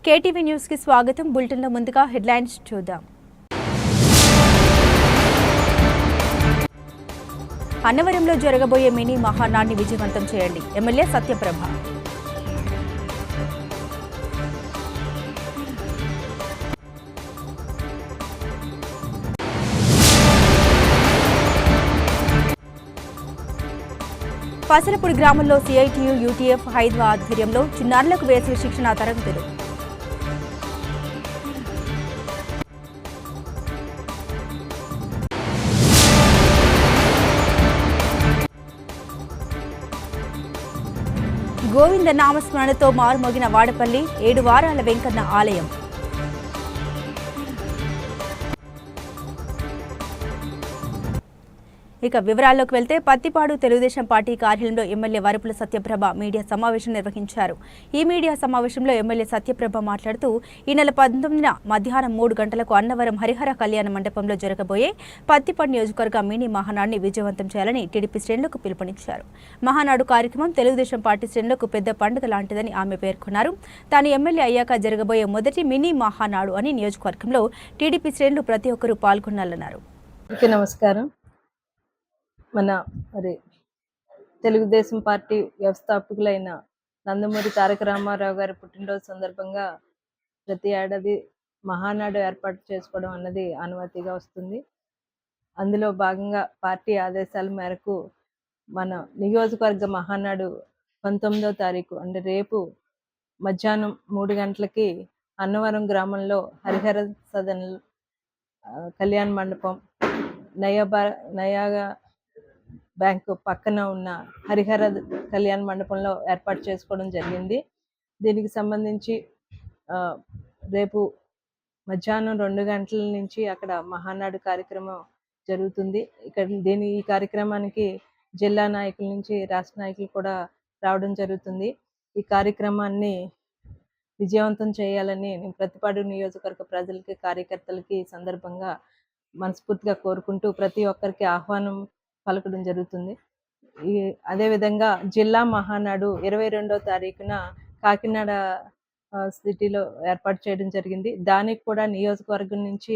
KTV news కి స్వాగతం. బులెటిన్లో ముందుగా హెడ్లైన్స్ చూద్దాం. అన్నవరంలో జరగబోయే మినీ మహానాడిని విజయవంతం చేయండి. ఎమ్మెల్యే సత్యప్రభ. పసలపూడి గ్రామంలో సిఐటియు యూటీఎఫ్ హైదవా ఆధ్వర్యంలో చిన్నారులకు వేసవి శిక్షణ తరగతులు. గోవింద నామస్మరణతో మారుమోగిన వాడపల్లి 7 వారాల వెంకన్న ఆలయం. ఇక వివరాల్లోకి వెళ్తే పత్తిపాడు తెలుగుదేశం పార్టీ కార్యాలయంలో ఎమ్మెల్యే వరపుల సత్యప్రభ మీడియా సమావేశం నిర్వహించారు. ఈ మీడియా సమావేశంలో ఎమ్మెల్యే సత్యప్రభ మాట్లాడుతూ ఈ నెల 19న మధ్యాహ్నం 3 గంటలకు అన్నవరం హరిహర కళ్యాణ మండపంలో జరగబోయే పత్తిపాడు నియోజకవర్గ మినీ మహానాడిని విజయవంతం చేయాలని టీడీపీ శ్రేణులకు పిలుపునిచ్చారు. మహానాడు కార్యక్రమం తెలుగుదేశం పార్టీ శ్రేణులకు పెద్ద పండుగ లాంటిదని ఆమె పేర్కొన్నారు. తాను ఎమ్మెల్యే అయ్యాక జరగబోయే మొదటి మినీ మహానాడు అని నియోజకవర్గంలో టీడీపీ శ్రేణులు ప్రతి ఒక్కరూ పాల్గొనాలన్నారు. నమస్కారం. మరి తెలుగుదేశం పార్టీ వ్యవస్థాపకులైన నందమూరి తారక రామారావు గారి పుట్టినరోజు సందర్భంగా ప్రతి ఏడాది మహానాడు ఏర్పాటు చేసుకోవడం అన్నది ఆనవాయితీగా వస్తుంది. అందులో భాగంగా పార్టీ ఆదేశాల మేరకు మన నియోజకవర్గ మహానాడు 19వ తారీఖు అంటే రేపు మధ్యాహ్నం 3 గంటలకి అన్నవరం గ్రామంలో హరిహర సదన్ కళ్యాణ మండపం నయాగా బ్యాంకు పక్కన ఉన్న హరిహర కళ్యాణ మండపంలో ఏర్పాటు చేసుకోవడం జరిగింది. దీనికి సంబంధించి రేపు మధ్యాహ్నం 2 గంటల నుంచి అక్కడ మహానాడు కార్యక్రమం జరుగుతుంది. ఈ కార్యక్రమానికి జిల్లా నాయకుల నుంచి రాష్ట్ర నాయకులు కూడా రావడం జరుగుతుంది. ఈ కార్యక్రమాన్ని విజయవంతం చేయాలని నేను ప్రతిపాడు నియోజకవర్గ ప్రజలకి కార్యకర్తలకి ఈ సందర్భంగా మనస్ఫూర్తిగా కోరుకుంటూ ప్రతి ఒక్కరికి ఆహ్వానం పలకడం జరుగుతుంది. అదేవిధంగా జిల్లా మహానాడు 22వ తారీఖున కాకినాడ సిటీలో ఏర్పాటు చేయడం జరిగింది. దానికి కూడా నియోజకవర్గం నుంచి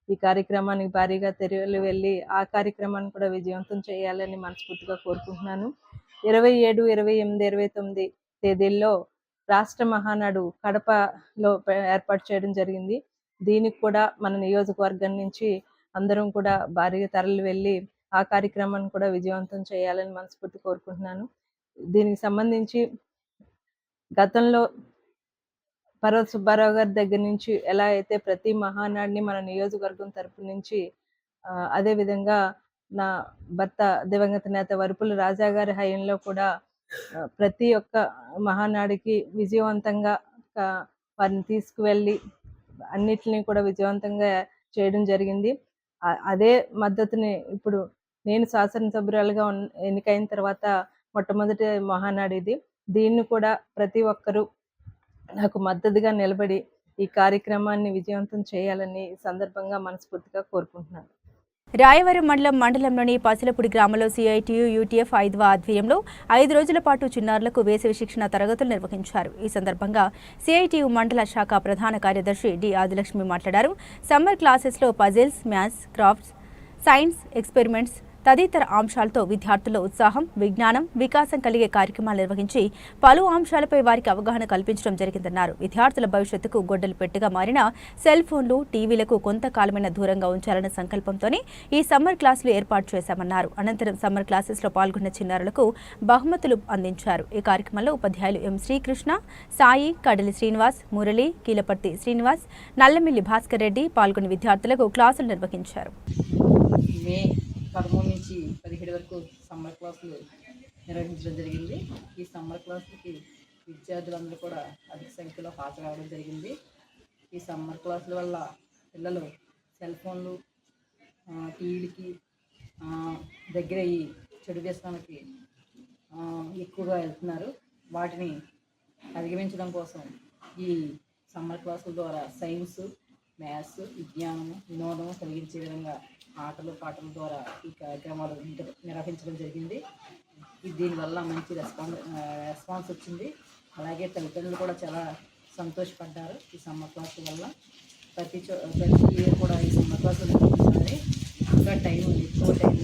ఈ కార్యక్రమానికి భారీగా తరలి వెళ్ళి ఆ కార్యక్రమాన్ని కూడా విజయవంతం చేయాలని మనస్ఫూర్తిగా కోరుకుంటున్నాను. 27, 28, 29 తేదీల్లో రాష్ట్ర మహానాడు కడపలో ఏర్పాటు చేయడం జరిగింది. దీనికి కూడా మన నియోజకవర్గం నుంచి అందరం కూడా భారీగా తరలి వెళ్ళి ఆ కార్యక్రమాన్ని కూడా విజయవంతం చేయాలని మనస్ఫూర్తి కోరుకుంటున్నాను. దీనికి సంబంధించి గతంలో పర్వత సుబ్బారావు గారి దగ్గర నుంచి ఎలా అయితే ప్రతి మహానాడిని మన నియోజకవర్గం తరపు నుంచి అదేవిధంగా నా భర్త దివంగత నేత వరపుల రాజా గారి హయాంలో కూడా ప్రతి ఒక్క మహానాడికి విజయవంతంగా వారిని తీసుకువెళ్ళి అన్నిటిని కూడా విజయవంతంగా చేయడం జరిగింది. అదే మద్దతుని ఇప్పుడు నేను శాసనసభ్యురాలుగా ఎన్నికైన తర్వాత మొట్టమొదటి మహానాడు ఇది. దీన్ని కూడా ప్రతి ఒక్కరూ నాకు మద్దతుగా నిలబడి ఈ కార్యక్రమాన్ని విజయవంతం చేయాలని ఈ సందర్భంగా మనస్ఫూర్తిగా కోరుకుంటున్నాను. రాయవరం మండలంలోని పసలపూడి గ్రామంలో సిఐటియు యూటీఎఫ్ హైదవా ఆధ్వర్యంలో 5 రోజుల పాటు చిన్నారులకు వేసవి శిక్షణ తరగతులు నిర్వహించారు. ఈ సందర్భంగా సిఐటియు మండల శాఖ ప్రధాన కార్యదర్శి డి ఆదిలక్ష్మి మాట్లాడారు. సమ్మర్ క్లాసెస్లో puzzles, maths, crafts, science experiments తదితర అంశాలతో విద్యార్థుల్లో ఉత్సాహం, విజ్ఞానం, వికాసం కలిగే కార్యక్రమాలు నిర్వహించి పలు అంశాలపై వారికి అవగాహన కల్పించడం జరిగిందన్నారు. విద్యార్థుల భవిష్యత్తుకు గొడ్డలు పెట్టెగా మారిన సెల్ ఫోన్లు, టీవీలకు కొంతకాలమైన దూరంగా ఉంచాలన్న సంకల్పంతోనే ఈ సమ్మర్ క్లాసులు ఏర్పాటు చేశామన్నారు. అనంతరం సమ్మర్ క్లాసెస్లో పాల్గొన్న చిన్నారులకు బహుమతులు అందించారు. ఈ కార్యక్రమంలో ఉపాధ్యాయులు ఎం శ్రీకృష్ణ, సాయి, కడలి శ్రీనివాస్, మురళి, కీలపర్తి శ్రీనివాస్, నల్లమిల్లి భాస్కర్ రెడ్డి పాల్గొని విద్యార్థులకు క్లాసులు నిర్వహించారు. 13 నుంచి 17 వరకు సమ్మర్ క్లాసులు నిర్వహించడం జరిగింది. ఈ సమ్మర్ క్లాసులకి విద్యార్థులందరూ కూడా అధిక సంఖ్యలో హాజరవడం జరిగింది. ఈ సమ్మర్ క్లాసుల వల్ల పిల్లలు సెల్ ఫోన్లు, టీవీలకి దగ్గర ఈ చెడు వ్యసనాలకి ఎక్కువగా వెళ్తున్నారు. వాటిని అధిగమించడం కోసం ఈ సమ్మర్ క్లాసుల ద్వారా సైన్స్, మ్యాథ్స్, విజ్ఞానము, వినోదము కలిగించే విధంగా ఆటలు పాటల ద్వారా ఈ కార్యక్రమాలు నిర్వహించడం జరిగింది. దీనివల్ల మంచి రెస్పాన్స్ వచ్చింది. అలాగే తల్లిదండ్రులు కూడా చాలా సంతోషపడ్డారు ఈ సమ్మర్ క్లాస్ వల్ల. ప్రతి ఇయర్ కూడా ఈ సమ్మర్ క్లాసులు నిర్వహించాలని ఇంకా ఎక్కువ టైం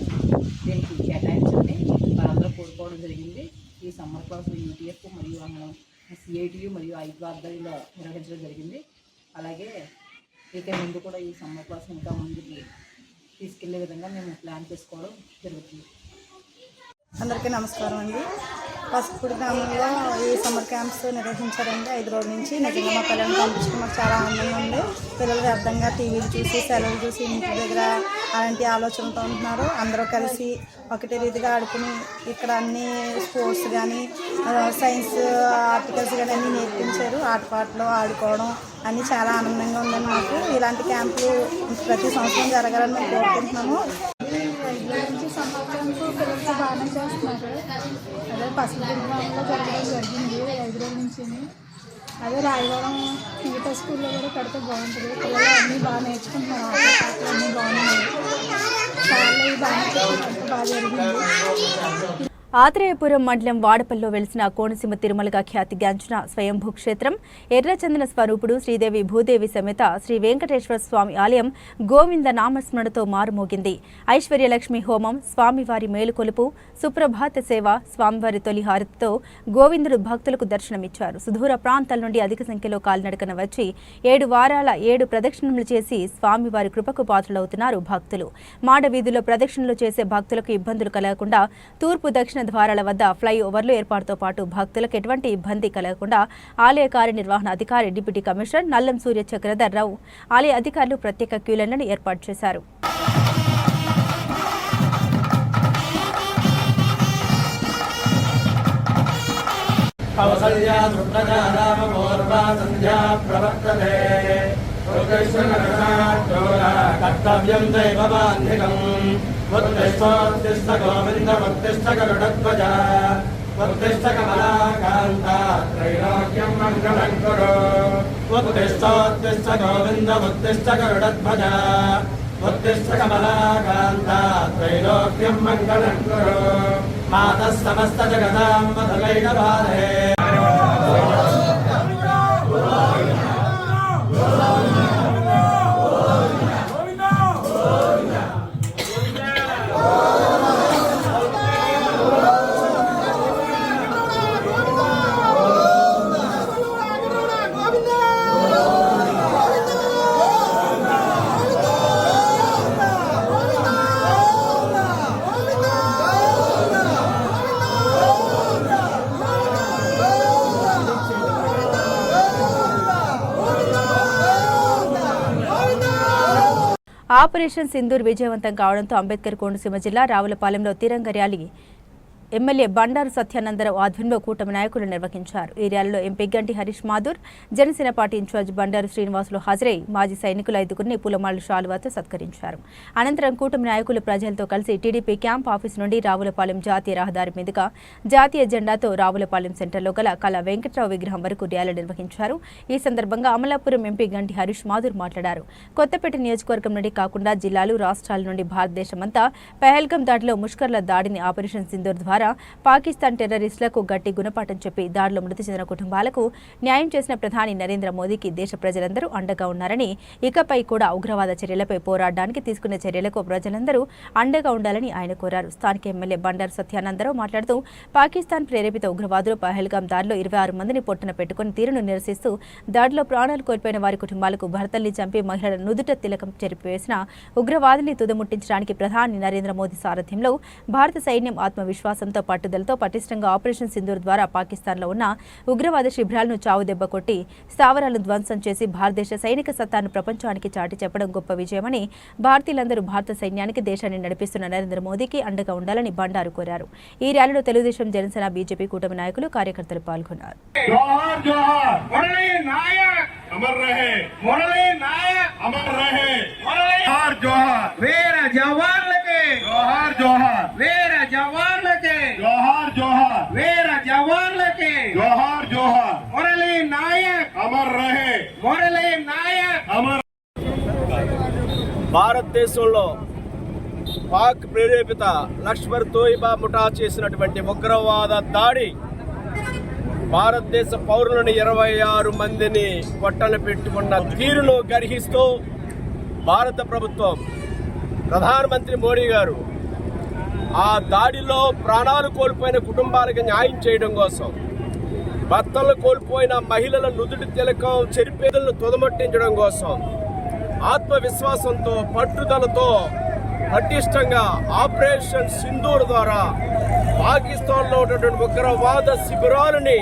దీనికి కేటాయించాలని వారందరూ కోరుకోవడం జరిగింది. ఈ సమ్మర్ క్లాసులు యూటీఎఫ్ మరియు సిఐటియు మరియు ఐదు ఆధ్వర్యంలో నిర్వహించడం జరిగింది. అలాగే ఇక ముందు కూడా ఈ సమ్మర్ క్లాస్ ఇంకా ముందుకి తీసుకెళ్లే విధంగా మేము ప్లాన్ చేసుకోవడం జరుగుతుంది. అందరికీ నమస్కారం అండి. పసుపుడి గ్రామంలో ఈ సమ్మర్ క్యాంప్స్ నిర్వహించారండి 5 రోజుల నుంచి. నిజంగా మా పిల్లల్ని పంపించడం మాకు చాలా ఆనందంగా ఉంది. పిల్లలు వ్యర్థంగా టీవీలు చూసి సెలవులు చూసి ఇంటి దగ్గర అలాంటి ఆలోచనతో ఉంటున్నారు. అందరూ కలిసి ఒకటే రీతిగా ఆడుకుని ఇక్కడ అన్ని స్పోర్ట్స్ కానీ సైన్స్ ఆర్టికల్స్ కానీ అన్నీ నేర్పించారు. ఆటపాటలు ఆడుకోవడం అన్నీ చాలా ఆనందంగా ఉందండి మాకు. ఇలాంటి క్యాంపులు ప్రతి సంవత్సరం జరగాలని మేము కోరుకుంటున్నాము. 5 రోజుల నుంచి సమ్మర్ క్యాంపు పిల్లలతో బాగానే చేస్తున్నారు. అదే పసుపుడి గ్రామంలో జరగడం జరిగింది 5 రోజుల నుంచి. అదే రాయవరం మిగతా స్కూల్లో కూడా పెడితే బాగుంటుంది. పిల్లలు అన్నీ బాగా నేర్చుకుంటున్నారు. ఆటలు అన్నీ బాగున్నాయి. చాలా బాగా జరిగింది. ఆత్రేయపురం మండలం వాడపల్లిలో వెలిసిన కోనసీమ తిరుమలగా ఖ్యాతిగాంచిన స్వయంభూ క్షేత్రం ఎర్రచందన స్వరూపుడు శ్రీదేవి భూదేవి సమేత శ్రీ వెంకటేశ్వర స్వామి ఆలయం గోవింద నామస్మరణతో మారుమోగింది. ఐశ్వర్యలక్ష్మి హోమం, స్వామివారి మేలుకొలుపు, సుప్రభాత సేవ, స్వామివారి తొలి హారతితో గోవిందుడు భక్తులకు దర్శనమిచ్చారు. సుదూర ప్రాంతాల నుండి అధిక సంఖ్యలో కాలినడకన వచ్చి 7 వారాల 7 ప్రదక్షిణలు చేసి స్వామివారి కృపకు పాత్రలవుతున్నారు భక్తులు. మాడ వీధుల్లో ప్రదక్షిణలు చేసే భక్తులకు ఇబ్బందులు కలగకుండా తూర్పు దక్షిణ ద్వారాల వద్ద ఫ్లై ఓవర్లు ఏర్పాటుతో పాటు భక్తులకు ఎటువంటి ఇబ్బంది కలగకుండా ఆలయ కార్యనిర్వహణ అధికారి డిప్యూటీ కమిషనర్ నల్లం సూర్య చక్రధర్ రావు ఆలయ అధికారులు ప్రత్యేక క్యూలైన్లను ఏర్పాటు చేశారు. కర్తవ్యం దైవమాన్నికం ఉత్తిష్ఠోత్తిష్ఠ గోవింద ఉత్తిష్ఠ గరుడధ్వజ ఉత్తిష్ఠ కమలాకాంత త్రైలోక్యం మంగళం కురు ఉత్తిష్ఠోత్తిష్ఠ గోవింద ఉత్తిష్ఠ గరుడధ్వజ ఉత్తిష్ఠ కమలాకాంత త్రైలోక్యం మంగళం కురు మాతః సమస్త జగదాం మధురైకపాదే. ఆపరేషన్ సింధూర్ విజయవంతం కావడంతో అంబేద్కర్ కోనసీమ జిల్లా రావులపాలెంలో తిరంగ ర్యాలీ ఎమ్మెల్యే బండారు సత్యానందరావు ఆధ్వర్యంలో కూటమి నాయకులు నిర్వహించారు. ఈ ర్యాలీలో ఎంపీ గంటి హరీష్ మాథూర్, జనసేన పార్టీ ఇన్ఛార్జ్ బండారు శ్రీనివాసులు హాజరై మాజీ సైనికులు 5గురిని పూలమాలలు శాలువాతో సత్కరించారు. అనంతరం కూటమి నాయకులు ప్రజలతో కలిసి టీడీపీ క్యాంప్ ఆఫీసు నుండి రావులపాలెం జాతీయ రహదారి మీదుగా జాతీయ జెండాతో రావులపాలెం సెంటర్లో గల కళ వెంకట్రావు విగ్రహం వరకు ర్యాలీ నిర్వహించారు. ఈ సందర్భంగా అమలాపురం ఎంపీ గంటి హరీష్ మాథూర్ మాట్లాడారు. కొత్తపేట నియోజకవర్గం నుండి కాకుండా జిల్లాలు, రాష్ట్రాల నుండి భారతదేశమంతా పహల్గాం దాడిలో ముష్కర్ల దాడిని ఆపరేషన్ సింధూర్ ద్వారా పాకిస్తాన్ టెర్రరిస్టులకు గట్టి గుణపాఠం చెప్పి దాడిలో మృతి చెందిన కుటుంబాలకు న్యాయం చేసిన ప్రధాని నరేంద్ర మోదీకి దేశ ప్రజలందరూ అండగా ఉన్నారని, ఇకపై కూడా ఉగ్రవాద చర్యలపై పోరాడడానికి తీసుకునే చర్యలకు ప్రజలందరూ అండగా ఉండాలని ఆయన కోరారు. స్థానిక ఎమ్మెల్యే బండారు సత్యానందరావు మాట్లాడుతూ పాకిస్తాన్ ప్రేరేపిత ఉగ్రవాదులు పహల్గాం దాడిలో 26 మందిని పొట్టున పెట్టుకుని తీరును నిరసిస్తూ దాడిలో ప్రాణాలు కోల్పోయిన వారి కుటుంబాలకు భర్తల్ని చంపి మహిళల నుదుట తిలకం చెరిపివేసిన ఉగ్రవాదుల్ని తుదముట్టించడానికి ప్రధాని నరేంద్ర మోదీ సారథ్యంలో భారత సైన్యం ఆత్మవిశ్వాసంతో పట్టుదలతో పటిష్టంగా ఆపరేషన్ సింధూర్ ద్వారా పాకిస్తాన్లో ఉన్న ఉగ్రవాద శిబిరాలను చావుదెబ్బ కొట్టి స్థావరాలను ధ్వంసం చేసి భారతదేశ సైనిక సత్తాను ప్రపంచానికి చాటి చెప్పడం గొప్ప విజయమని, భారతీయులందరూ భారత సైన్యానికి దేశాన్ని నడిపిస్తున్న నరేంద్ర మోదీకి అండగా ఉండాలని బండారు కోరారు. ఈ ర్యాలీలో తెలుగుదేశం, జనసేన, బీజేపీ కూటమి నాయకులు, కార్యకర్తలు పాల్గొన్నారు. जोहार जोहार वीर जवानों जोहार जोहार मुरली नायक अमर रहे मुरली नायक अमर. భారతదేశంలో పాక్ ప్రేరేపిత లష్కర్ తోయిబా ముఠా చేసినటువంటి ఉగ్రవాద దాడి భారతదేశ పౌరులను 26 మందిని పొట్టన పెట్టుకున్న తీరును గర్హిస్తూ భారత ప్రభుత్వం ప్రధానమంత్రి మోడీ గారు ఆ దాడిలో ప్రాణాలు కోల్పోయిన కుటుంబాలకు న్యాయం చేయడం కోసం, భర్తలు కోల్పోయిన మహిళల నుదుటి తిలకం చెరిపేదలను తుదమట్టించడం కోసం ఆత్మవిశ్వాసంతో పట్టుదలతో పటిష్టంగా ఆపరేషన్ సింధూర్ ద్వారా పాకిస్తాన్లో ఉన్నటువంటి ఉగ్రవాద శిబిరాలని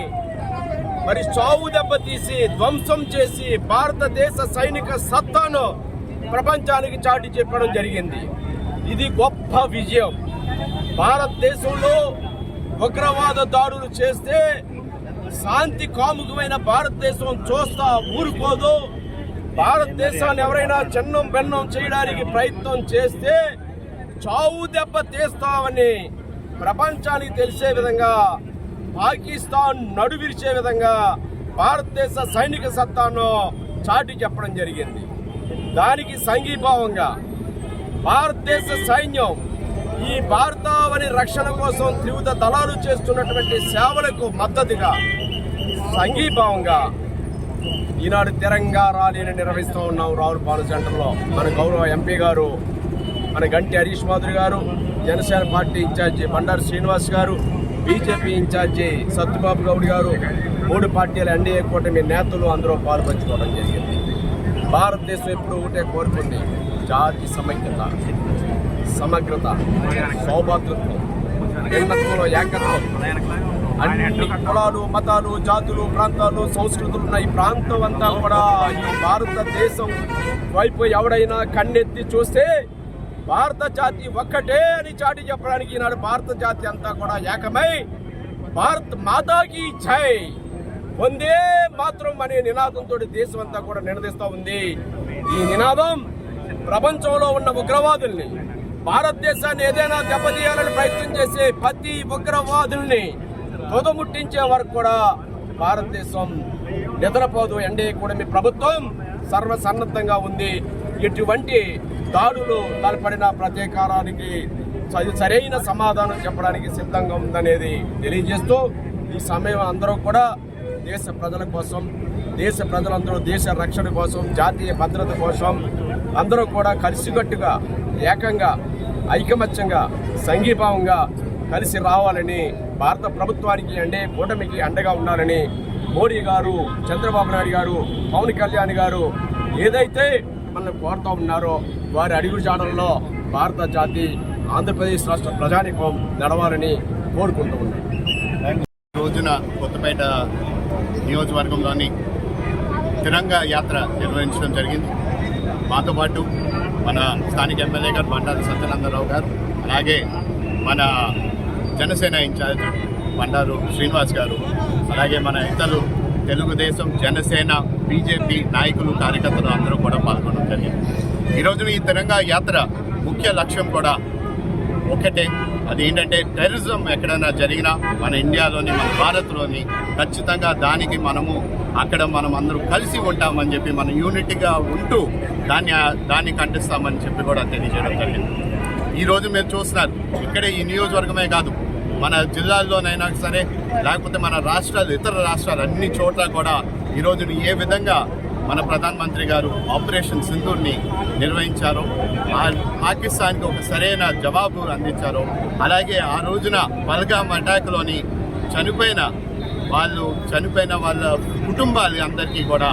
మరి చావు దెబ్బతీసి ధ్వంసం చేసి భారతదేశ సైనిక సత్తాను ప్రపంచానికి చాటి చెప్పడం జరిగింది. ఇది గొప్ప విజయం. భారతదేశంలో ఉగ్రవాద దాడులు చేస్తే శాంతి కాముకమైన భారతదేశం చూస్తా ఊరుకోదు. భారతదేశాన్ని ఎవరైనా చిన్నం భిన్నం చేయడానికి ప్రయత్నం చేస్తే చావు దెబ్బ తీస్తామని ప్రపంచానికి తెలిసే విధంగా, పాకిస్తాన్ నడువిరిచే విధంగా భారతదేశ సైనిక సత్తాను చాటి చెప్పడం జరిగింది. దానికి సంఘీభావంగా భారతదేశ సైన్యం ఈ భారతావని రక్షణ కోసం త్రివిధ దళాలు చేస్తున్నటువంటి సేవలకు మద్దతుగా సంఘీభావంగా ఈనాడు తిరంగా ర్యాలీని నిర్వహిస్తూ ఉన్నాం. రావులపాలెం సెంటర్లో మన గౌరవ ఎంపీ గారు, మన గంటి హరీష్ మాధురి గారు, జనసేన పార్టీ ఇన్ఛార్జి బండారు శ్రీనివాస్ గారు, బీజేపీ ఇన్ఛార్జి సత్యబాబు గౌడ్ గారు, 3 పార్టీల ఎన్డీఏ కూటమి నేతలు అందరూ పాల్పంచుకోవడం జరిగింది. భారతదేశం ఎప్పుడు ఒకటే కోరుకుంది, జాతి సమైక్యత, సమగ్రత, సౌభాతృత్వం, భిన్నత్వంలో ఏకత్వం. అన్ని కులాలు, మతాలు, జాతులు, ప్రాంతాలు, సంస్కృతులు ఉన్న ఈ ప్రాంతం అంతా కూడా ఈ భారతదేశం వైపు ఎవడైనా కన్నెత్తి చూస్తే భారత జాతి ఒక్కటే అని చాటి చెప్పడానికి ఈనాడు భారత జాతి అంతా కూడా ఏకమై భారత్ మాతాకి జై, వందే మాత్రం అనే నినాదంతో దేశం అంతా కూడా నినదిస్తూ ఉంది. ఈ నినాదం ప్రపంచంలో ఉన్న ఉగ్రవాదుల్ని, భారతదేశాన్ని ఏదైనా దెబ్బతీయాలని ప్రయత్నం చేసే ప్రతి ఉగ్రవాదుల్ని తొదముట్టించే వరకు కూడా భారతదేశం నిద్రపోదు. ఎన్డీఏ కూటమి ప్రభుత్వం సర్వసన్నద్ధంగా ఉంది. ఎటువంటి దాడులు తలపడిన ప్రతీకారానికి సరైన సమాధానం చెప్పడానికి సిద్ధంగా ఉందనేది తెలియజేస్తూ, ఈ సమయం అందరూ కూడా దేశ ప్రజల కోసం, దేశ ప్రజలందరూ దేశ రక్షణ కోసం, జాతీయ భద్రత కోసం అందరూ కూడా కలిసికట్టుగా, ఏకంగా, ఐకమత్యంగా, సంఘీభావంగా కలిసి రావాలని, భారత ప్రభుత్వానికి ఎన్డీఏ కూటమికి అండగా ఉండాలని మోడీ గారు, చంద్రబాబు నాయుడు గారు, పవన్ కళ్యాణ్ గారు ఏదైతే మనల్ని కోరుతూ ఉన్నారో వారి అడుగు జాడల్లో భారత జాతి, ఆంధ్రప్రదేశ్ రాష్ట్ర ప్రజానీకం నడవాలని కోరుకుంటూ ఉన్నాం. రోజున కొత్తపేట నియోజకవర్గంలోని తిరంగా యాత్ర నిర్వహించడం జరిగింది. మాతో పాటు మన స్థానిక ఎమ్మెల్యే గారు బండారు సత్యానందరావు గారు, అలాగే మన జనసేన ఇన్ఛార్జ్ బండారు శ్రీనివాస్ గారు, అలాగే మన ఇతరులు తెలుగుదేశం, జనసేన, బీజేపీ నాయకులు, కార్యకర్తలు అందరూ కూడా పాల్గొనడం జరిగింది. ఈరోజు ఈ తిరంగా యాత్ర ముఖ్య లక్ష్యం కూడా ఒకటే, అది ఏంటంటే టెర్రరిజం ఎక్కడైనా జరిగినా మన ఇండియాలోని, మన భారత్లోని ఖచ్చితంగా దానికి మనం అందరూ కలిసి ఉంటామని చెప్పి, మనం యూనిటీగా ఉంటూ దాన్ని ఖండిస్తామని చెప్పి కూడా తెలియజేయడం జరిగింది. ఈరోజు మీరు చూస్తున్నారు, ఇక్కడే ఈ నియోజకవర్గమే కాదు, మన జిల్లాల్లోనైనా సరే, లేకపోతే మన రాష్ట్రాలు, ఇతర రాష్ట్రాలు అన్ని చోట్ల కూడా ఈరోజు ఏ విధంగా మన ప్రధానమంత్రి గారు ఆపరేషన్ సింధూర్ని నిర్వహించారో, పాకిస్తాన్కి ఒక సరైన జవాబు అందించారో, అలాగే ఆ రోజున పహల్గామ్ అటాక్లోని చనిపోయిన వాళ్ళ కుటుంబాలు అందరికీ కూడా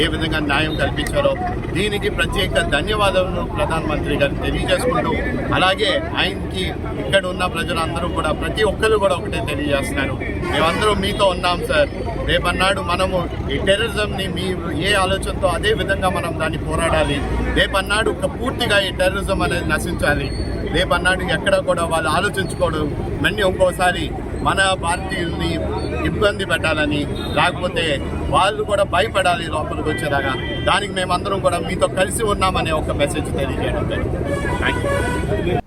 ఏ విధంగా న్యాయం కల్పించారో దీనికి ప్రత్యేక ధన్యవాదాలను ప్రధానమంత్రి గారు తెలియజేసుకుంటూ, అలాగే ఆయనకి ఇక్కడ ఉన్న ప్రజలందరూ కూడా ప్రతి ఒక్కరు కూడా ఒకటే తెలియజేస్తున్నారు, మేమందరూ మీతో ఉన్నాం సార్. రేపన్నాడు మనము ఈ టెర్రరిజంని మీరు ఏ ఆలోచనతో అదే విధంగా మనం దాన్ని పోరాడాలి. రేపన్నాడు పూర్తిగా ఈ టెర్రరిజం అనేది నశించాలి. రేపన్నాడు ఎక్కడ కూడా వాళ్ళు ఆలోచించుకోవడం, మళ్ళీ ఇంకోసారి మన భారతీయుల్ని ఇబ్బంది పెట్టాలని, లేకపోతే వాళ్ళు కూడా భయపడాలి లోపలికి వచ్చేలాగా, దానికి మేమందరం కూడా మీతో కలిసి ఉన్నామనే ఒక మెసేజ్ తెలియజేయడం జరిగింది.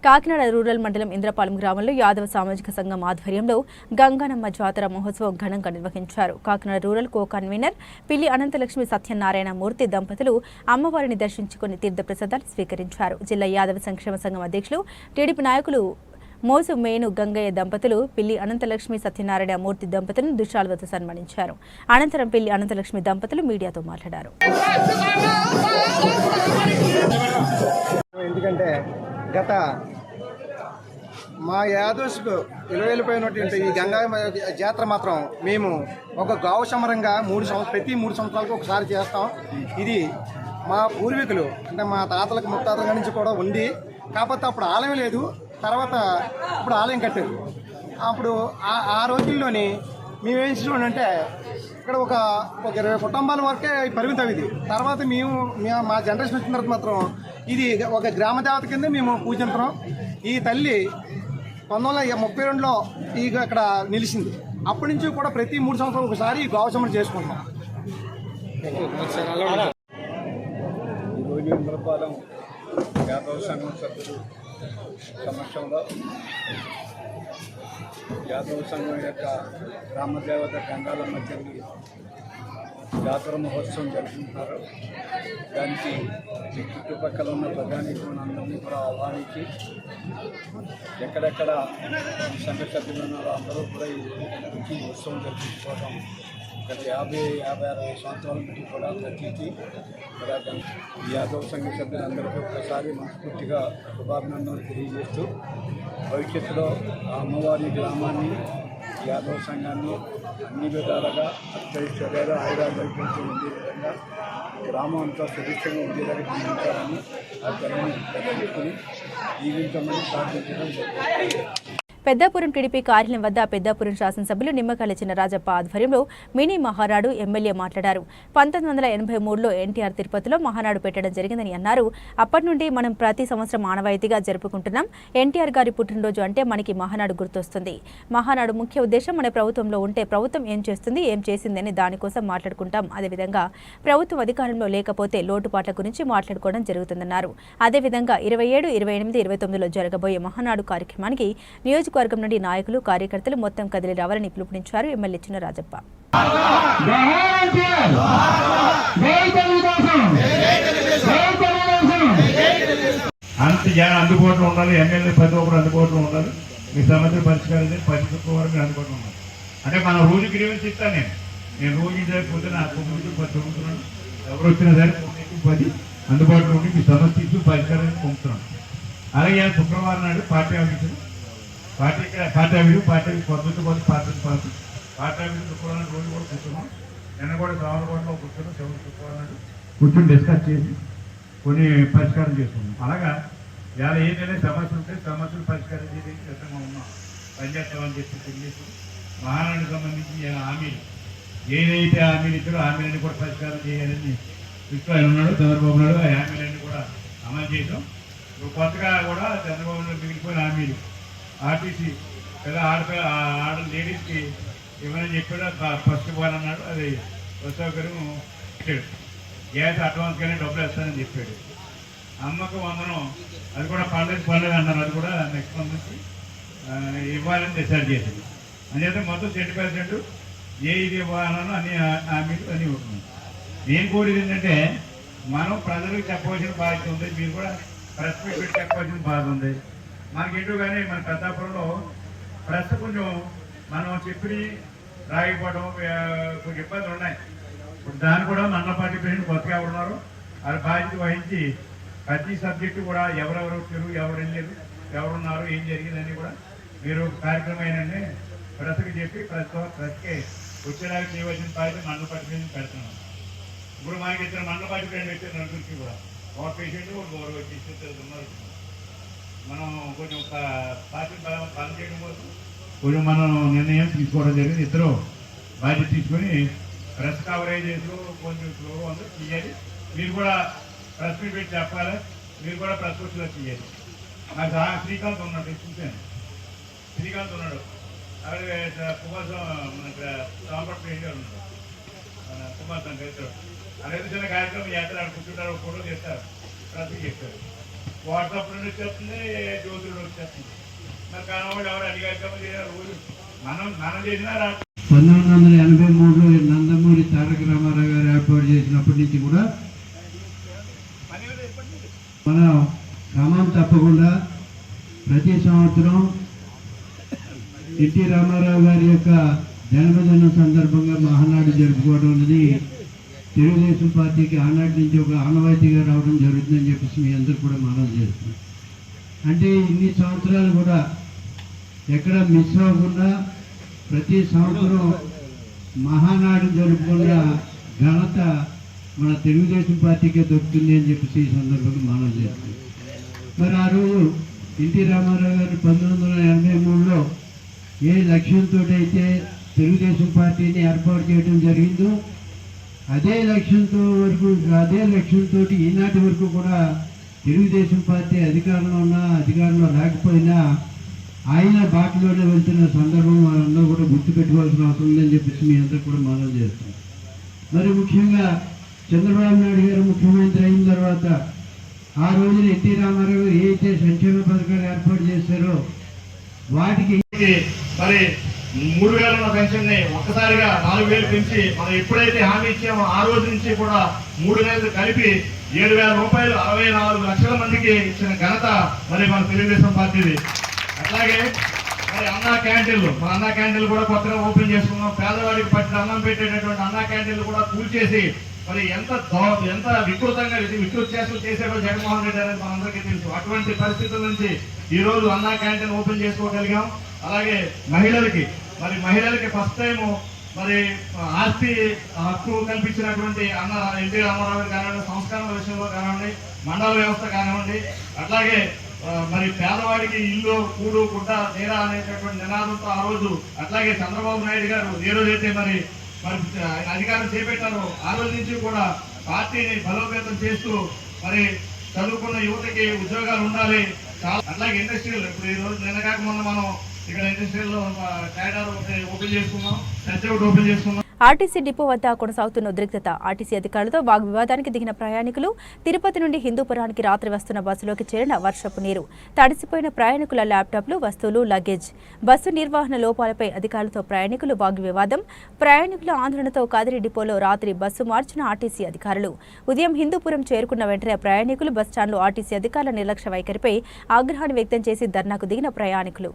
కాకినాడ రూరల్ మండలం ఇంద్రపాలెం గ్రామంలో యాదవ సామాజిక సంఘం ఆధ్వర్యంలో గంగానమ్మ జాతర మహోత్సవం ఘనంగా నిర్వహించారు. కాకినాడ రూరల్ కో కన్వీనర్ పిల్లి అనంతలక్ష్మి సత్యనారాయణ మూర్తి దంపతులు అమ్మవారిని దర్శించుకుని తీర్థప్రసాదాలు స్వీకరించారు. జిల్లా యాదవ సంక్షేమ సంఘం అధ్యక్షులు, టీడీపీ నాయకులు మోసు మేను గంగయ్య దంపతులు, పిల్లి అనంతలక్ష్మి సత్యనారాయణ మూర్తి దంపతులను దుశాలువతో సన్మానించారు. అనంతరం పిల్లి అనంతలక్ష్మి దంపతులు మీడియాతో మాట్లాడారు. ఎందుకంటే గత మా యాదవ్స్కు విలువైపోయినటువంటి ఈ గంగా జాతర మాత్రం మేము ఒక గౌశమరంగా ప్రతి 3 సంవత్సరాలకు ఒకసారి చేస్తాం. ఇది మా పూర్వీకులు అంటే మా తాతలకు ముత్తాతల నుంచి కూడా ఉంది. కాకపోతే అప్పుడు ఆలయం లేదు, తర్వాత ఇప్పుడు ఆలయం కట్టారు. అప్పుడు ఆ రోజుల్లోని మేమేం చేసామంటే ఇక్కడ ఒక 20 కుటుంబాల వరకే పరిమితం. ఇది తర్వాత మా జనరేషన్ వచ్చిన తర్వాత మాత్రం ఇది ఒక గ్రామ దేవత కింద మేము పూజించున్నాం. ఈ తల్లి 1932లో అక్కడ నిలిచింది. అప్పటి నుంచి కూడా ప్రతి 3 సంవత్సరాలు ఒకసారి గౌశమరం చేసుకుంటాం. ఈరోజు ఇంద్రపాలెం యాదవ సంఘం సభ్యులు సమక్షంలో యాదవ సంఘం యొక్క గ్రామదేవత గంగాలమ్మ తల్లి జాతర మహోత్సవం జరుపుకుంటున్నారు. దానికి చుట్టుపక్కల ఉన్న ప్రజానీకులందరినీ కూడా ఆహ్వానించి ఎక్కడెక్కడ సంఘ సభ్యులు ఉన్నారో అందరూ కూడా ఈ ఉత్సవం జరుపుకోవడం గత 50-60 సంవత్సరాల నుంచి కూడా ప్రతీతి యాదవ సంఘ సభ్యులందరికీ ఒకసారి మనస్ఫూర్తిగా శుభాభినందనలు తెలియజేస్తూ భవిష్యత్తులో అమ్మవారి గ్రామాన్ని యాదవ సంఘాన్ని అన్ని విధాలుగా అత్యైశ్వర్యాలు ఆయుధాలతో ఉండే విధంగా గ్రామం అంతా సుభిక్షంగా ఉండేలాగా జీవించాలని ఆ జనాన్ని ప్రకటించుకొని జీవించమని ప్రార్థించడం జరుగుతుంది. పెద్దాపురం టీడీపీ కార్యాలయం వద్ద పెద్దాపురం శాసనసభ్యులు నిమ్మకాయల చినరాజప్ప ఆధ్వర్యంలో మినీ మహానాడు ఎమ్మెల్యే మాట్లాడారు. 1983లో ఎన్టీఆర్ తిరుపతిలో మహానాడు పెట్టడం జరిగిందని అన్నారు. అప్పటి నుండి మనం ప్రతి సంవత్సరం ఆనవాయితీగా జరుపుకుంటున్నాం. ఎన్టీఆర్ గారి పుట్టినరోజు అంటే మనకి మహానాడు గుర్తొస్తుంది. మహానాడు ముఖ్య ఉద్దేశం మన ప్రభుత్వంలో ఉంటే ప్రభుత్వం ఏం చేస్తుంది, ఏం చేసిందని దానికోసం మాట్లాడుకుంటాం. అదేవిధంగా ప్రభుత్వం అధికారంలో లేకపోతే లోటుపాట్ల గురించి మాట్లాడుకోవడం జరుగుతుందన్నారు. అదేవిధంగా 27, 28, 29లో జరగబోయే మహానాడు కార్యక్రమానికి నియోజకవర్గం నుండి నాయకులు, కార్యకర్తలు మొత్తం కదిలి రావాలని పిలుపునిచ్చారు ఎమ్మెల్యే చినరాజప్ప. అందుబాటులో ఉండాలి, ఎమ్మెల్యే ప్రతి ఒక్కరు అందుబాటులో ఉండాలి. మీ సమస్యలు పరిష్కారం ప్రతి ఒక్కరు మీరు అందుబాటులో ఉండాలి. అంటే మనం రోజు గ్రీవెన్స్ ఇస్తాను. నేను రోజు జరిగిపోతే నా 9 10 చదువుతున్నాను. ఎవరు వచ్చినా సరే 9 10 అందుబాటులో ఉండి మీ సమస్య ఇస్తూ పరిష్కారాన్ని పంపుతున్నాను. అలాగే శుక్రవారం నాడు పార్టీ ఆఫీసులు పార్టీ పద్ధతి పార్టీ ఆఫీసు శుక్రవారం రోజు కూడా కూర్చున్నాం. నిన్న కూడా సామర్లకోటలో కూర్చున్నాం. శుక్రవారం నాడు కూర్చొని డిస్కస్ చేసి కొన్ని పరిష్కారం చేసుకున్నాం. అలాగా ఇవాళ ఏదైనా సమస్యలు ఉంటే సమస్యలు పరిష్కారం చేయడానికి సిద్ధంగా ఉన్నాం. పనిచేస్తామని చెప్పి తెలియజేసి మహానాడుకు సంబంధించి హామీలు ఏదైతే హామీలు ఇచ్చారో హామీలన్నీ కూడా పరిష్కారం చేయాలని ఆయన ఉన్నాడు. చంద్రబాబు నాయుడు ఆ హామీలన్నీ కూడా అమలు చేసాం. ఇప్పుడు కొత్తగా కూడా చంద్రబాబు నాయుడు మిగిలిపోయిన హామీలు ఆర్టీసీ లేదా ఆడ లేడీస్కి ఏమైనా చెప్పాడో ఫస్ట్ ఇవ్వాలన్నాడు. అది సౌకర్యం ఇచ్చాడు. గ్యాస్ అడ్వాన్స్గానే డబ్బులు వేస్తానని చెప్పాడు. అమ్మకు వందనం అది కూడా పండుగ అన్నారు. అది కూడా నెక్స్ట్ మంత్ నుంచి ఇవ్వాలని డిసైడ్ చేసింది. అందుచేత మొత్తం 20% ఇది ఇవ్వాలన్నా అన్నీ ఉంటుంది. నేను కోరేది ఏంటంటే మనం ప్రజలకు చెప్పవలసిన బాధ్యత ఉంది. మీరు కూడా ప్రెస్ మీట్ పెట్టి చెప్పవలసిన బాధ ఉంది. మనకేంటో కానీ మన పెద్దాపురంలో ప్రెస్ కొంచెం మనం చెప్పి రాగిపోవడం కొంచెం ఇబ్బందులు ఉన్నాయి. ఇప్పుడు దాన్ని కూడా మన పార్టీ ప్రెసిడెంట్ కొత్తగా ఉన్నారు. వాళ్ళ బాధ్యత వహించి ప్రతి సబ్జెక్టు కూడా ఎవరెవరు వచ్చారు, ఎవరు వెళ్ళారు, ఎవరున్నారు, ఏం జరిగిందని కూడా మీరు కార్యక్రమం అయినండి ప్రెస్కి చెప్పి ప్రెస్కి వచ్చేలాగా చేయవలసిన బాధ్యత మండల పార్టీ ప్రెసిడెంట్ పెడుతున్నాం. ఇప్పుడు మనకి ఇచ్చిన మండల పార్టీ ప్రెసిడెంట్ వచ్చారు నలుగురికి కూడా ఒక పేషెంట్ గౌరవ వచ్చి ఉన్నారు. మనం కొంచెం పార్టీ పని చేయడం కోసం కొంచెం మనం నిర్ణయం తీసుకోవడం జరిగింది. ఇద్దరు బాధ్యత తీసుకొని ప్రెస్ కవరేజెస్లో కొంచెం స్లోగా అందరూ చేయాలి. మీరు కూడా ప్రెస్ మీట్ పెట్టి చెప్పాలి. మీరు కూడా ప్రెస్ వచ్చేలా చేయాలి. నాకు శ్రీకాంత్ ఉన్నాడు, చూశాను. శ్రీకాంత్ ఉన్నాడు. అలాగే కుమార్ మనకి రాంపట్ గారు ఉన్నాడు. కుమార్ సంఘ ఇద్దరు అలాగే చిన్న కార్యక్రమం చేస్తారు. కూర్చుంటారు, ఫోటో చేస్తారు, ప్రెస్కి చెప్తారు. వాట్సాప్ నుండి వచ్చేస్తుంది, జ్యోతులు వచ్చేస్తుంది. మరి కనవాళ్ళు ఎవరు అన్ని కార్యక్రమం చేయాలి. రోజు మనం చేసినా 1983లో నందమూరి తారక రామారావు గారు ఏర్పాటు చేసినప్పటి నుంచి కూడా మనం క్రమం తప్పకుండా ప్రతి సంవత్సరం ఎన్టీ రామారావు గారి యొక్క జన్మదినం సందర్భంగా మహానాడు జరుపుకోవడం అనేది తెలుగుదేశం పార్టీకి ఆనాటి నుంచి ఒక ఆనవాయితీగా రావడం జరుగుతుందని చెప్పేసి మీ అందరూ కూడా మనం చేస్తున్నాం. అంటే ఇన్ని సంవత్సరాలు కూడా ఎక్కడ మిస్ అవ్వకుండా ప్రతి సంవత్సరం మహానాడు జరుపుకున్న ఘనత మన తెలుగుదేశం పార్టీకే దొరుకుతుంది అని చెప్పేసి ఈ సందర్భంగా మనం చేస్తున్నాం. మరి ఆ రోజు ఎన్టీ రామారావు గారు 1983లో ఏ లక్ష్యంతో అయితే తెలుగుదేశం పార్టీని ఏర్పాటు చేయడం జరిగిందో అదే లక్ష్యంతో ఈనాటి వరకు కూడా తెలుగుదేశం పార్టీ అధికారంలో ఉన్నా అధికారంలో లేకపోయినా ఆయన బాటలోనే వెళ్తున్న సందర్భం మనందరూ కూడా గుర్తుపెట్టుకోవాల్సిన అవసరం ఉందని చెప్పేసి మీ అందరూ కూడా మనం చేస్తాం. మరి ముఖ్యంగా చంద్రబాబు నాయుడు గారు ముఖ్యమంత్రి అయిన తర్వాత ఆ రోజున ఎన్టీ రామారావు గారు ఏదైతే సంక్షేమ పథకాలు ఏర్పాటు చేశారో వాటికి మరి 3,000 ఉన్న పెన్షన్ ని ఒక్కసారిగా 4,000 పెంచి మనం ఎప్పుడైతే హామీ ఇచ్చామో ఆ రోజు నుంచి కూడా 3 నెలలు కలిపి 7,000 రూపాయలు 64 లక్షల మందికి ఇచ్చిన ఘనత మరి మన తెలుగుదేశం పార్టీది. అట్లాగే మరి అన్నా క్యాంటీన్లు కూడా కొత్తగా ఓపెన్ చేసుకున్నాం. పేదవాడికి పట్టిన అన్నం పెట్టేటటువంటి అన్నా క్యాంటీన్లు కూడా కూల్చేసి మరి ఎంత వికృతంగా వికృత చేసేటో జగన్మోహన్ రెడ్డి అనేది మనందరికీ తెలుసు. అటువంటి పరిస్థితుల నుంచి ఈ రోజు అన్నా క్యాంటీన్ ఓపెన్ చేసుకోగలిగాం. అలాగే మహిళలకి ఫస్ట్ టైం మరి ఆస్తి హక్కు కల్పించినటువంటి అన్న ఎన్టీ రామారావు గారు కానివ్వండి, సంస్కరణల విషయంలో కానివ్వండి, మండల వ్యవస్థ కానివ్వండి, అట్లాగే మరి పేదవాడికి ఇల్లు కూడు గుడ్డ నేరా అనేటటువంటి నినాదంతో ఆ రోజు, అట్లాగే చంద్రబాబు నాయుడు గారు ఏ రోజైతే మరి అధికారం చేపట్టారో ఆ రోజు నుంచి కూడా పార్టీని బలోపేతం చేస్తూ మరి చదువుకున్న యువతకి ఉద్యోగాలు ఉండాలి. అట్లాగే ఇండస్ట్రియల్ ఇప్పుడు ఈ రోజు నిన్న కాక మొన్న మనం ఇక్కడ ఇండస్ట్రియల్ కారిడార్ ఓపెన్ చేసుకున్నాం, చర్చ ఒకటి ఓపెన్ చేసుకున్నాం. ఆర్టీసీ డిపో వద్ద కొనసాగుతున్న ఉద్రిక్తత. ఆర్టీసీ అధికారులతో వాగ్వివాదానికి దిగిన ప్రయాణికులు. తిరుపతి నుండి హిందూపురానికి రాత్రి వస్తున్న బస్సులోకి చేరిన వర్షపు నీరు. తడిసిపోయిన ప్రయాణికుల ల్యాప్టాప్లు, వస్తువులు, లగేజ్. బస్సు నిర్వహణ లోపాలపై అధికారులతో ప్రయాణికులు వాగ్వివాదం. ప్రయాణికుల ఆందోళనతో కదిరి డిపోలో రాత్రి బస్సు మార్చిన ఆర్టీసీ అధికారులు. ఉదయం హిందూపురం చేరుకున్న వెంటనే ప్రయాణికులు బస్టాండ్లో ఆర్టీసీ అధికారుల నిర్లక్ష్య వైఖరిపై ఆగ్రహాన్ని వ్యక్తం చేసి ధర్నాకు దిగిన ప్రయాణికులు.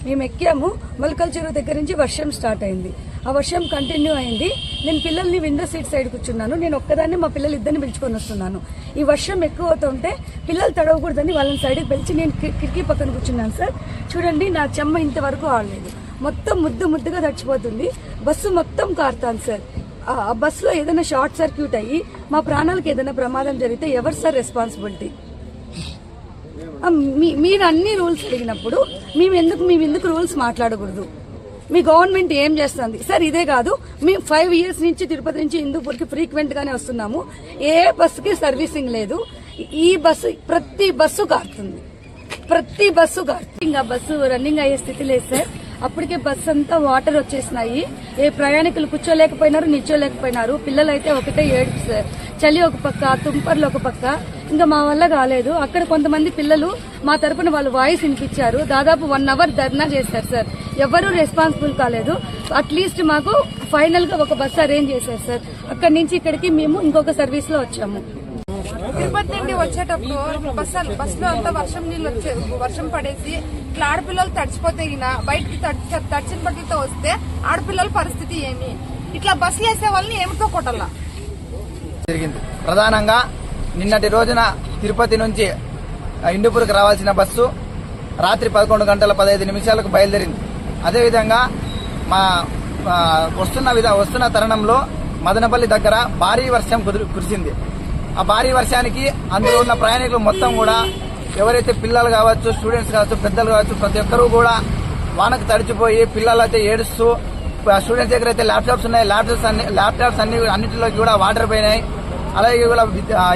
మేము ఎక్కాము. మల్కల్ చెరువు దగ్గర నుంచి వర్షం స్టార్ట్ అయింది. ఆ వర్షం కంటిన్యూ అయింది. నేను పిల్లల్ని విండో సీట్ సైడ్ కూర్చున్నాను. నేను ఒక్కదాన్ని మా పిల్లలు ఇద్దరిని పిలుచుకొని వస్తున్నాను. ఈ వర్షం ఎక్కువ అవుతుంటే పిల్లలు తడవకూడదని వాళ్ళని సైడ్కి పిలిచి నేను కిటికీ పక్కన కూర్చున్నాను. సార్ చూడండి, నా చెమ్మ ఇంతవరకు ఆడలేదు. మొత్తం ముద్దుగా తడిచిపోతుంది. బస్సు మొత్తం కారుతాను సార్. ఆ బస్సులో ఏదైనా షార్ట్ సర్క్యూట్ అయ్యి మా ప్రాణాలకు ఏదైనా ప్రమాదం జరిగితే ఎవరు సార్ రెస్పాన్సిబిలిటీ? మీరు అన్ని రూల్స్ అడిగినప్పుడు మేము ఎందుకు రూల్స్ మాట్లాడకూడదు? మీ గవర్నమెంట్ ఏం చేస్తుంది సార్? ఇదే కాదు, మేము 5 years నుంచి తిరుపతి నుంచి హిందూపూర్కి ఫ్రీక్వెంట్ గానే వస్తున్నాము. ఏ బస్సుకి సర్వీసింగ్ లేదు. ఈ బస్సు ప్రతి బస్సు కారుతుంది. ఇంకా బస్సు రన్నింగ్ అయ్యే స్థితి లేదు సార్. అప్పటికే బస్సు అంతా వాటర్ వచ్చేసినాయి. ఏ ప్రయాణికులు కూర్చోలేకపోయినారు, నిల్చోలేకపోయినారు. పిల్లలు అయితే ఒకటే ఏడుపు సార్. చలి ఒక పక్క, తుంపర్లు ఒక పక్క. ఇంకా మా వల్ల కాలేదు. అక్కడ కొంతమంది పిల్లలు మా తరపున వాళ్ళు వాయిస్ వినిపించారు. దాదాపు 1 hour ధర్నా చేశారు సార్. ఎవరూ రెస్పాన్సిబుల్ కాలేదు. అట్లీస్ట్ మాకు ఫైనల్ గా ఒక బస్సు అరేంజ్ చేశారు సార్. అక్కడి నుంచి ఇక్కడికి మేము ఇంకొక సర్వీస్ లో వచ్చాము. తిరుపతి నుండి వచ్చేటప్పుడు బస్సులో అంతా వర్షం పడేసి ఇట్లా ఆడపిల్లలు తడిచిపోతే బయటకి తడిచిన బట్టలతో వస్తే ఆడపిల్లల పరిస్థితి ఏమి? ఇట్లా బస్సులు వేసే వాళ్ళని ఏమిటో కొట్టాల జరిగింది. ప్రధానంగా నిన్నటి రోజున తిరుపతి నుంచి హిందూపూర్కి రావాల్సిన బస్సు రాత్రి 11:15 బయలుదేరింది. అదేవిధంగా మా వస్తున్న తరుణంలో మదనపల్లి దగ్గర భారీ వర్షం కురిసింది. ఆ భారీ వర్షానికి అందులో ఉన్న ప్రయాణికులు మొత్తం కూడా ఎవరైతే పిల్లలు కావచ్చు, స్టూడెంట్స్ కావచ్చు, పెద్దలు కావచ్చు, ప్రతి ఒక్కరూ కూడా వానకు తడిచిపోయి పిల్లలు అయితే ఏడుస్తూ, స్టూడెంట్స్ దగ్గర అయితే ల్యాప్టాప్స్ ఉన్నాయి, ల్యాప్టాప్స్ అన్నింటిలోకి కూడా వాటర్ పోయినాయి. అలాగే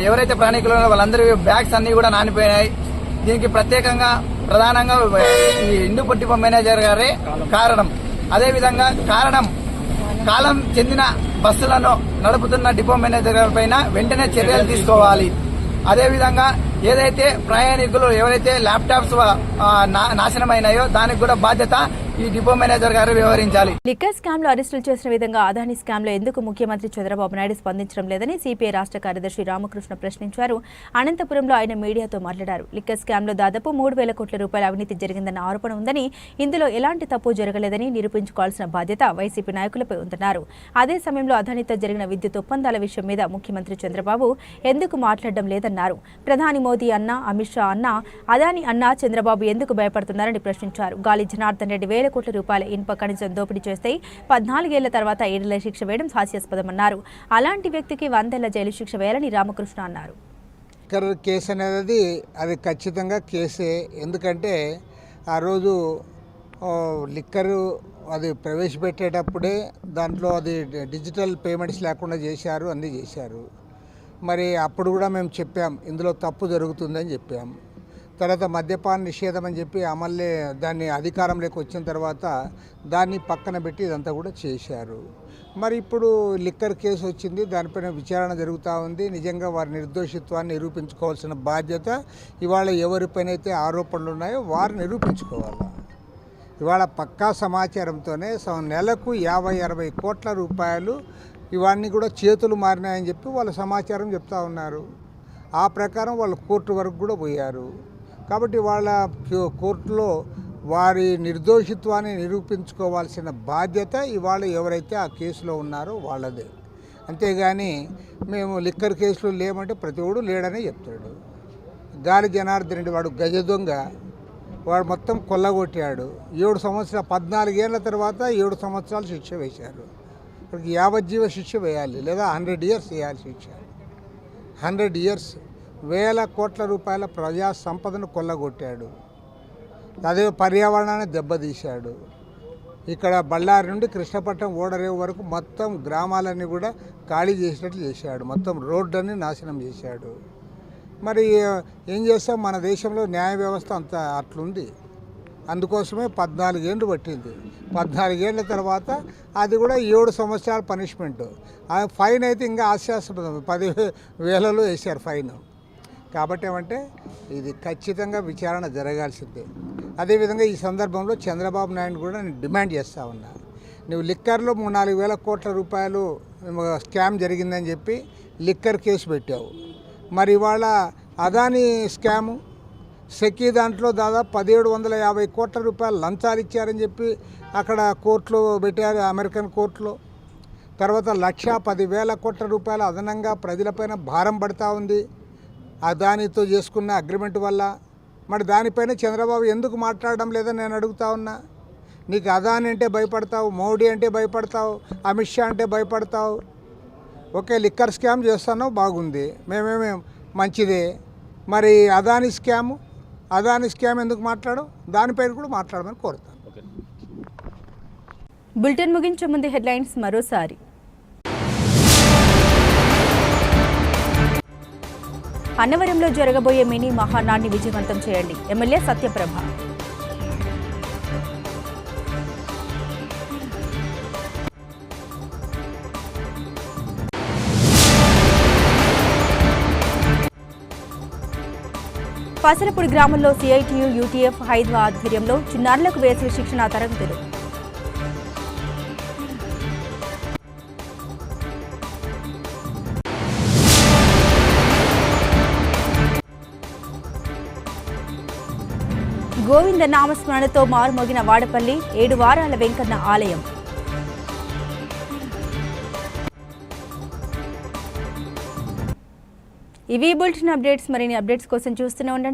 ఎవరైతే ప్రయాణికులు వాళ్ళందరి బ్యాగ్స్ అన్ని కూడా నానిపోయినాయి. దీనికి ప్రధానంగా ఈ హిందూపూర్ డిపో మేనేజర్ గారే కారణం. అదేవిధంగా కాలం చెందిన బస్సులను నడుపుతున్న డిపో మేనేజర్ గారి పైన వెంటనే చర్యలు తీసుకోవాలి. అదేవిధంగా ఏదైతే ప్రయాణికులు ఎవరైతే ల్యాప్టాప్స్ నాశనమైనాయో దానికి కూడా బాధ్యత ఈ డిపో మేనేజర్ గారు వ్యవహరించాలి. లిక్కర్ స్కామ్ లో అరెస్టులు చేసిన విధంగా అదానీ స్కామ్ లో ఎందుకు ముఖ్యమంత్రి చంద్రబాబు నాయుడు స్పందించడం లేదని సిపిఐ రాష్ట్ర కార్యదర్శి రామకృష్ణ ప్రశ్నించారు. అనంతపురంలో ఆయన మీడియాతో మాట్లాడారు. లిక్కర్ స్కామ్ లో దాదాపు 3,000 కోట్ల రూపాయల అవినీతి జరిగిందన్న ఆరోపణ ఉందని, ఇందులో ఎలాంటి తప్పు జరగలేదని నిరూపించుకోవాల్సిన బాధ్యత వైసీపీ నాయకులపై ఉందన్నారు. అదే సమయంలో అదానీతో జరిగిన విద్యుత్ ఒప్పందాల విషయం మీద ముఖ్యమంత్రి చంద్రబాబు ఎందుకు మాట్లాడడం లేదన్నారు. ప్రధాని మోదీ అన్నా, అమిత్ షా అన్నా, అదానీ అన్నా చంద్రబాబు ఎందుకు భయపడుతున్నారని ప్రశ్నించారు. గాలి జనార్దన్ రెడ్డి 1,000 కోట్ల రూపాయల ఇనుప ఖనిజం దోపిడీ చేస్తే 14 ఏళ్ల తర్వాత 7 ఏళ్ల శిక్ష వేయడం హాస్యాస్పదమన్నారు. అలాంటి వ్యక్తికి 100 ఏళ్ల జైలు శిక్ష వేయాలని రామకృష్ణ అన్నారు. లిక్కర్ కేసు అనేది అది ఖచ్చితంగా కేసే. ఎందుకంటే ఆ రోజు లిక్కరు అది ప్రవేశపెట్టేటప్పుడే దాంట్లో అది డిజిటల్ పేమెంట్స్ లేకుండా చేశారు, అన్నీ చేశారు. మరి అప్పుడు కూడా మేము చెప్పాం ఇందులో తప్పు జరుగుతుందని చెప్పాం. తర్వాత మద్యపాన నిషేధం అని చెప్పి అమలే దాన్ని అధికారంలోకి వచ్చిన తర్వాత దాన్ని పక్కన పెట్టి ఇదంతా కూడా చేశారు. మరి ఇప్పుడు లిక్కర్ కేసు వచ్చింది, దానిపైన విచారణ జరుగుతూ ఉంది. నిజంగా వారి నిర్దోషిత్వాన్ని నిరూపించుకోవాల్సిన బాధ్యత ఇవాళ ఎవరిపైనైతే ఆరోపణలు ఉన్నాయో వారు నిరూపించుకోవాలి. ఇవాళ పక్కా సమాచారంతోనే నెలకు 50-60 కోట్ల రూపాయలు ఇవన్నీ కూడా చేతులు మారినాయని చెప్పి వాళ్ళ సమాచారం చెప్తా ఉన్నారు. ఆ ప్రకారం వాళ్ళు కోర్టు వరకు కూడా పోయారు. కాబట్టి వాళ్ళ కోర్టులో వారి నిర్దోషిత్వాన్ని నిరూపించుకోవాల్సిన బాధ్యత ఇవాళ ఎవరైతే ఆ కేసులో ఉన్నారో వాళ్ళదే. అంతేగాని మేము లిక్కర్ కేసులో లేమంటే ప్రతివాడు లేడనే చెప్తాడు. గాలి జనార్దన్ రెడ్డి వాడు గజ దొంగ, వాడు మొత్తం కొల్లగొట్టాడు. 7 సంవత్సరాలు 14 ఏళ్ల తర్వాత 7 సంవత్సరాలు శిక్ష వేశారు. ఇప్పటికి యావజ్జీవ శిక్ష వేయాలి, లేదా 100 ఇయర్స్ వేయాలి శిక్ష. 100 ఇయర్స్ 1,000 కోట్ల రూపాయల ప్రజా సంపదను కొల్లగొట్టాడు. అదే పర్యావరణాన్ని దెబ్బతీశాడు. ఇక్కడ బళ్ళారి నుండి కృష్ణపట్నం ఓడరేవు వరకు మొత్తం గ్రామాలన్నీ కూడా ఖాళీ చేసినట్లు చేశాడు. మొత్తం రోడ్లన్నీ నాశనం చేశాడు. మరి ఏం చేస్తాం, మన దేశంలో న్యాయ వ్యవస్థ అంత అట్లుంది. అందుకోసమే 14 ఏళ్ళు పట్టింది. 14 ఏళ్ల తర్వాత అది కూడా 7 సంవత్సరాల పనిష్మెంట్. ఫైన్ అయితే ఇంకా హాస్యాస్పదం, 10,000లో వేశారు ఫైన్. కాబట్టి ఏమంటే ఇది ఖచ్చితంగా విచారణ జరగాల్సిందే. అదేవిధంగా ఈ సందర్భంలో చంద్రబాబు నాయుడు కూడా నేను డిమాండ్ చేస్తూ ఉన్నా. నువ్వు లిక్కర్లో 3-4 వేల కోట్ల రూపాయలు స్కామ్ జరిగిందని చెప్పి లిక్కర్ కేసు పెట్టావు. మరి ఇవాళ అదానీ స్కాము సెకీ దాంట్లో దాదాపు 1,750 కోట్ల రూపాయలు లంచాలు ఇచ్చారని చెప్పి అక్కడ కోర్టులో పెట్టారు, అమెరికన్ కోర్టులో. తర్వాత 1,10,000 కోట్ల రూపాయలు అదనంగా ప్రజలపైన భారం పడుతూ ఉంది అదానీతో చేసుకున్న అగ్రిమెంట్ వల్ల. మరి దానిపైన చంద్రబాబు ఎందుకు మాట్లాడడం లేదని నేను అడుగుతా ఉన్నా. నీకు అదానీ అంటే భయపడతావు, మోడీ అంటే భయపడతావు, అమిత్ షా అంటే భయపడతావు. ఓకే, లిక్కర్ స్కామ్ చేస్తున్నావు, బాగుంది, మేమేమే మంచిదే. మరి అదానీ స్కామ్ ఎందుకు మాట్లాడవు? దానిపైన కూడా మాట్లాడమని కోరుతాను. బులెటిన్ ముగించే ముందు హెడ్లైన్స్ మరోసారి. అన్నవరంలో జరగబోయే మినీ మహానాడిని విజయవంతం చేయండి, ఎమ్మెల్యే సత్యప్రభ. పసలపూడి గ్రామంలో సిఐటియు యూటీఎఫ్ హైద్వా ఆధ్వర్యంలో చిన్నారులకు వేసవి శిక్షణ తరగతులు. గోవింద నామస్మరణతో మారుమోగిన వాడపల్లి 7 వారాల వెంకన్న ఆలయం. ఇవి బులెటిన్ అప్డేట్స్. మరిన్ని అప్డేట్స్ కోసం చూస్తూనే ఉండండి.